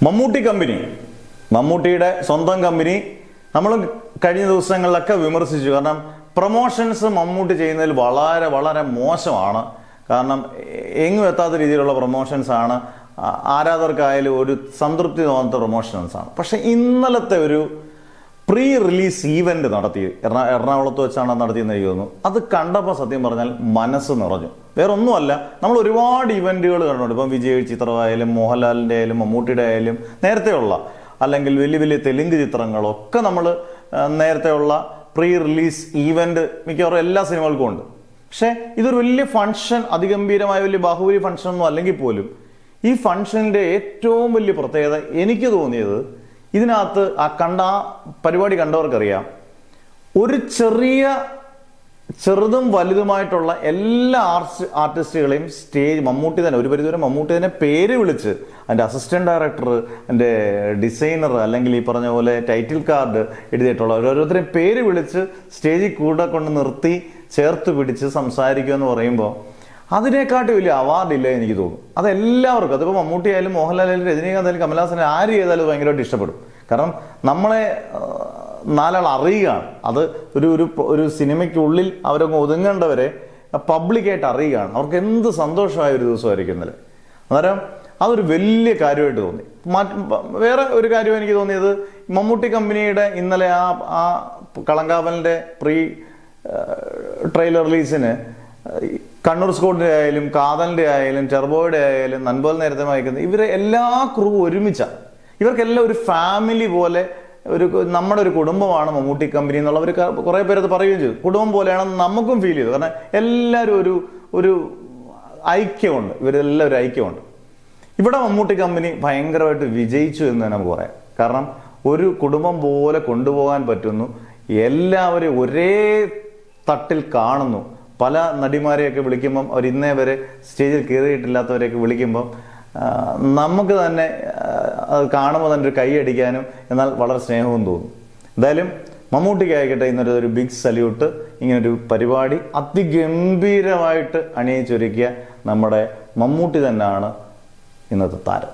Mammootty company, മമ്മൂട്ടിയുടെ സ്വന്തം company നമ്മൾ കഴിഞ്ഞ ദിവസങ്ങളിലൊക്കെ വിമർശിച്ചു. കാരണം പ്രൊമോഷൻസ് മമ്മൂട്ടി ചെയ്യുന്നതിൽ വളരെ വളരെ മോശമാണ്. കാരണം എങ്ങും എത്താത്ത രീതിയിലുള്ള പ്രൊമോഷൻസ് ആണ്. ആരാധകർക്കായാലും ഒരു സംതൃപ്തി തോന്നാത്ത പ്രൊമോഷൻസ് ആണ്. പക്ഷെ ഇന്നലത്തെ ഒരു പ്രീ റിലീസ് ഈവന്റ് നടത്തി എറണാകുളത്ത് വെച്ചാണ് നടത്തിയെന്ന് എനിക്ക് തോന്നുന്നു. അത് കണ്ടപ്പോൾ സത്യം പറഞ്ഞാൽ മനസ്സ് നിറഞ്ഞു. വേറെ ഒന്നുമല്ല, നമ്മൾ ഒരുപാട് ഇവന്റുകൾ കണ്ടിട്ടുണ്ട്. ഇപ്പം വിജയ് ചിത്രമായാലും മോഹൻലാലിൻ്റെ ആയാലും മമ്മൂട്ടിയുടെ ആയാലും നേരത്തെയുള്ള അല്ലെങ്കിൽ വലിയ വലിയ തെലുങ്ക് ചിത്രങ്ങളൊക്കെ നമ്മൾ നേരത്തെയുള്ള പ്രീ റിലീസ് ഈവന്റ് മിക്കവാറും എല്ലാ സിനിമകൾക്കും ഉണ്ട്. പക്ഷേ ഇതൊരു വലിയ ഫംഗ്ഷൻ, അതിഗംഭീരമായ വലിയ ബാഹുബലി ഫംഗ്ഷൻ ഒന്നും അല്ലെങ്കിൽ പോലും ഈ ഫംഗ്ഷൻ്റെ ഏറ്റവും വലിയ പ്രത്യേകത എനിക്ക് തോന്നിയത്, ഇതിനകത്ത് ആ പരിപാടി കണ്ടവർക്കറിയാം, ഒരു ചെറുതും വലുതുമായിട്ടുള്ള എല്ലാ ആർട്ടിസ്റ്റുകളെയും മമ്മൂട്ടി തന്നെ, ഒരു പരിധിവരെ മമ്മൂട്ടി തന്നെ പേര് വിളിച്ച്, അതിൻ്റെ അസിസ്റ്റന്റ് ഡയറക്ടർ, അതിൻ്റെ ഡിസൈനർ, അല്ലെങ്കിൽ ഈ പറഞ്ഞ പോലെ ടൈറ്റിൽ കാർഡ് എഴുതിയിട്ടുള്ള ഓരോരുത്തരെയും പേര് വിളിച്ച് സ്റ്റേജിൽ കൂടെ കൊണ്ട് നിർത്തി ചേർത്ത് പിടിച്ച് സംസാരിക്കുക എന്ന് പറയുമ്പോൾ അതിനെക്കാട്ടി വലിയ അവാർഡില്ല എനിക്ക് തോന്നും. അതെല്ലാവർക്കും, അതിപ്പോൾ മമ്മൂട്ടി ആയാലും മോഹൻലാലായാലും രജനീകാന്ത് ആയാലും കമലഹാസൻ ആര് ചെയ്താലും ഭയങ്കരമായിട്ട് ഇഷ്ടപ്പെടും. കാരണം നമ്മളെ നാലാൾ അറിയുകയാണ്. അത് ഒരു സിനിമയ്ക്കുള്ളിൽ അവരൊക്കെ ഒതുങ്ങേണ്ടവരെ പബ്ലിക്കായിട്ട് അറിയുകയാണ്. അവർക്ക് എന്ത് സന്തോഷമായ ഒരു ദിവസമായിരിക്കും ഇന്നലെ. അന്നേരം അതൊരു വലിയ കാര്യമായിട്ട് തോന്നി. വേറെ ഒരു കാര്യം എനിക്ക് തോന്നിയത്, മമ്മൂട്ടി കമ്പനിയുടെ ഇന്നലെ ആ കളങ്കാവലിൻ്റെ പ്രീ ട്രെയിലർ റിലീസിന് കണ്ണൂർ സ്കോഡിൻ്റെ ആയാലും കാതലിൻ്റെ ആയാലും ടെർബോയുടെ ആയാലും നൻപോൽ നേരത്തെ വായിക്കുന്നത്, ഇവരെ എല്ലാ ക്രൂ ഒരുമിച്ചാണ്. ഇവർക്കെല്ലാം ഒരു ഫാമിലി പോലെ, നമ്മുടെ ഒരു കുടുംബമാണ് മമ്മൂട്ടി കമ്പനി എന്നുള്ളവർ കുറേ പേരത് പറയുകയും ചെയ്തു. കുടുംബം പോലെയാണെന്ന് നമുക്കും ഫീൽ ചെയ്തു. കാരണം എല്ലാവരും ഒരു ഐക്യമുണ്ട്, ഇവരെല്ലാം ഒരു ഐക്യമുണ്ട്. ഇവിടെ മമ്മൂട്ടി കമ്പനി ഭയങ്കരമായിട്ട് വിജയിച്ചു എന്ന് തന്നെ നമുക്ക് പറയാം. കാരണം ഒരു കുടുംബം പോലെ കൊണ്ടുപോകാൻ പറ്റുന്നു. എല്ലാവരെയും ഒരേ തട്ടിൽ കാണുന്നു. പല നടിമാരെയൊക്കെ വിളിക്കുമ്പം അവർ ഇന്നേ വരെ സ്റ്റേജിൽ കയറിയിട്ടില്ലാത്തവരെയൊക്കെ വിളിക്കുമ്പം നമുക്ക് തന്നെ അത് കാണുമ്പോൾ തന്നെ ഒരു കൈയടിക്കാനും എന്നാൽ വളരെ സ്നേഹവും തോന്നും. എന്തായാലും മമ്മൂട്ടിക്കായിക്കട്ടെ ഇന്നൊരു ബിഗ് സല്യൂട്ട്. ഇങ്ങനൊരു പരിപാടി അതിഗംഭീരമായിട്ട് അണിയിച്ചൊരുക്കിയ നമ്മുടെ മമ്മൂട്ടി തന്നെയാണ് ഇന്നത്തെ താരം.